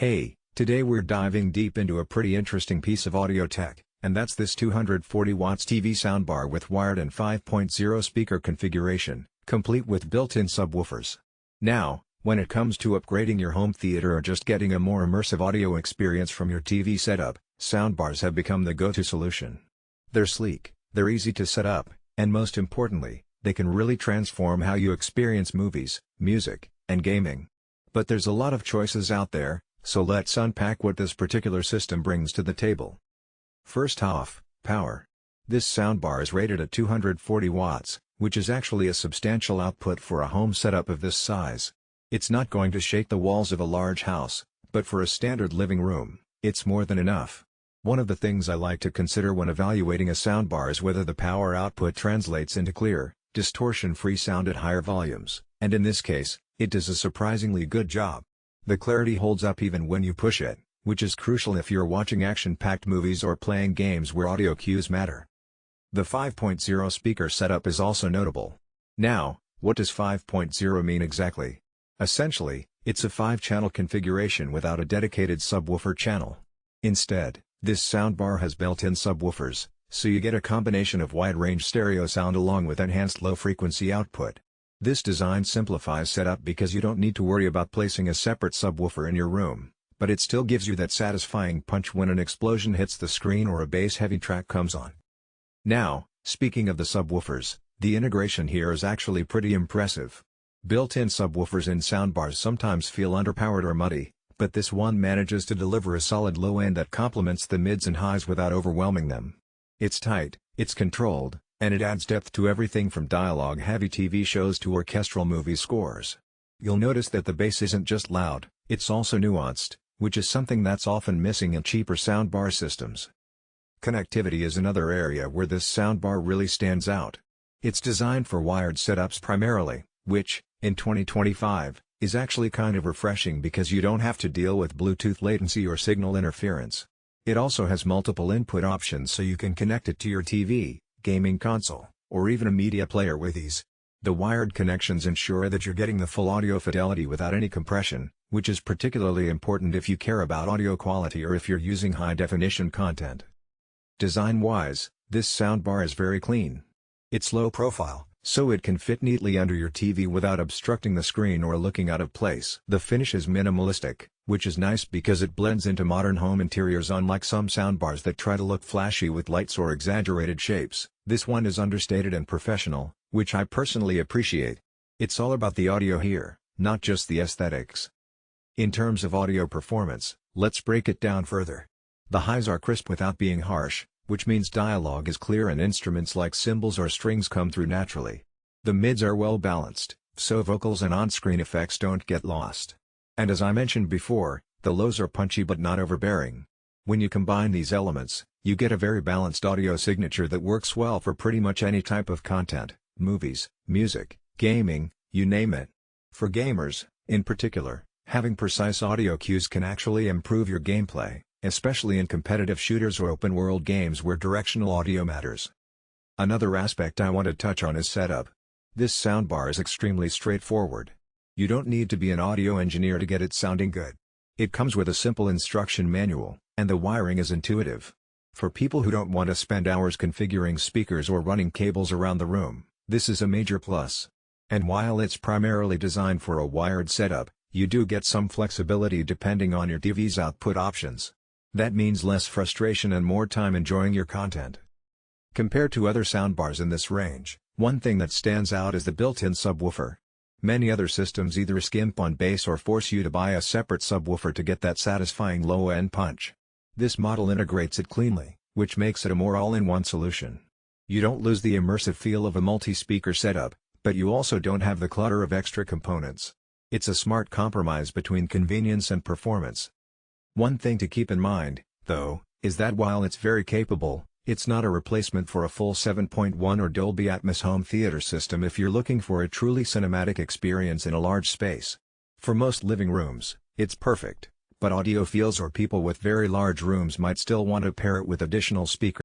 Hey, today we're diving deep into a pretty interesting piece of audio tech, and that's this 240 watts TV soundbar with wired and 5.0 speaker configuration, complete with built-in subwoofers. Now, when it comes to upgrading your home theater or just getting a more immersive audio experience from your TV setup, soundbars have become the go-to solution. They're sleek, they're easy to set up, and most importantly, they can really transform how you experience movies, music, and gaming. But there's a lot of choices out there, so let's unpack what this particular system brings to the table. First off, power. This soundbar is rated at 240 watts, which is actually a substantial output for a home setup of this size. It's not going to shake the walls of a large house, but for a standard living room, it's more than enough. One of the things I like to consider when evaluating a soundbar is whether the power output translates into clear, distortion-free sound at higher volumes, and in this case, it does a surprisingly good job. The clarity holds up even when you push it, which is crucial if you're watching action-packed movies or playing games where audio cues matter. The 5.0 speaker setup is also notable. Now, what does 5.0 mean exactly? Essentially, it's a 5-channel configuration without a dedicated subwoofer channel. Instead, this soundbar has built-in subwoofers, so you get a combination of wide-range stereo sound along with enhanced low-frequency output. This design simplifies setup because you don't need to worry about placing a separate subwoofer in your room, but it still gives you that satisfying punch when an explosion hits the screen or a bass-heavy track comes on. Now, speaking of the subwoofers, the integration here is actually pretty impressive. Built-in subwoofers in soundbars sometimes feel underpowered or muddy, but this one manages to deliver a solid low end that complements the mids and highs without overwhelming them. It's tight, it's controlled, and it adds depth to everything from dialogue-heavy TV shows to orchestral movie scores. You'll notice that the bass isn't just loud, it's also nuanced, which is something that's often missing in cheaper soundbar systems. Connectivity is another area where this soundbar really stands out. It's designed for wired setups primarily, which, in 2025, is actually kind of refreshing because you don't have to deal with Bluetooth latency or signal interference. It also has multiple input options so you can connect it to your TV, gaming console, or even a media player with ease. The wired connections ensure that you're getting the full audio fidelity without any compression, which is particularly important if you care about audio quality or if you're using high-definition content. Design-wise, this soundbar is very clean. It's low profile, so it can fit neatly under your TV without obstructing the screen or looking out of place. The finish is minimalistic, which is nice because it blends into modern home interiors unlike some soundbars that try to look flashy with lights or exaggerated shapes. This one is understated and professional, which I personally appreciate. It's all about the audio here, not just the aesthetics. In terms of audio performance, let's break it down further. The highs are crisp without being harsh, which means dialogue is clear and instruments like cymbals or strings come through naturally. The mids are well balanced, so vocals and on-screen effects don't get lost. And as I mentioned before, the lows are punchy but not overbearing. When you combine these elements, you get a very balanced audio signature that works well for pretty much any type of content, movies, music, gaming, you name it. For gamers, in particular, having precise audio cues can actually improve your gameplay, especially in competitive shooters or open-world games where directional audio matters. Another aspect I want to touch on is setup. This soundbar is extremely straightforward. You don't need to be an audio engineer to get it sounding good. It comes with a simple instruction manual, and the wiring is intuitive. For people who don't want to spend hours configuring speakers or running cables around the room, this is a major plus. And while it's primarily designed for a wired setup, you do get some flexibility depending on your TV's output options. That means less frustration and more time enjoying your content. Compared to other soundbars in this range, one thing that stands out is the built-in subwoofer. Many other systems either skimp on bass or force you to buy a separate subwoofer to get that satisfying low-end punch. This model integrates it cleanly, which makes it a more all-in-one solution. You don't lose the immersive feel of a multi-speaker setup, but you also don't have the clutter of extra components. It's a smart compromise between convenience and performance. One thing to keep in mind, though, is that while it's very capable, it's not a replacement for a full 7.1 or Dolby Atmos home theater system if you're looking for a truly cinematic experience in a large space. For most living rooms, it's perfect, but audiophiles or people with very large rooms might still want to pair it with additional speakers.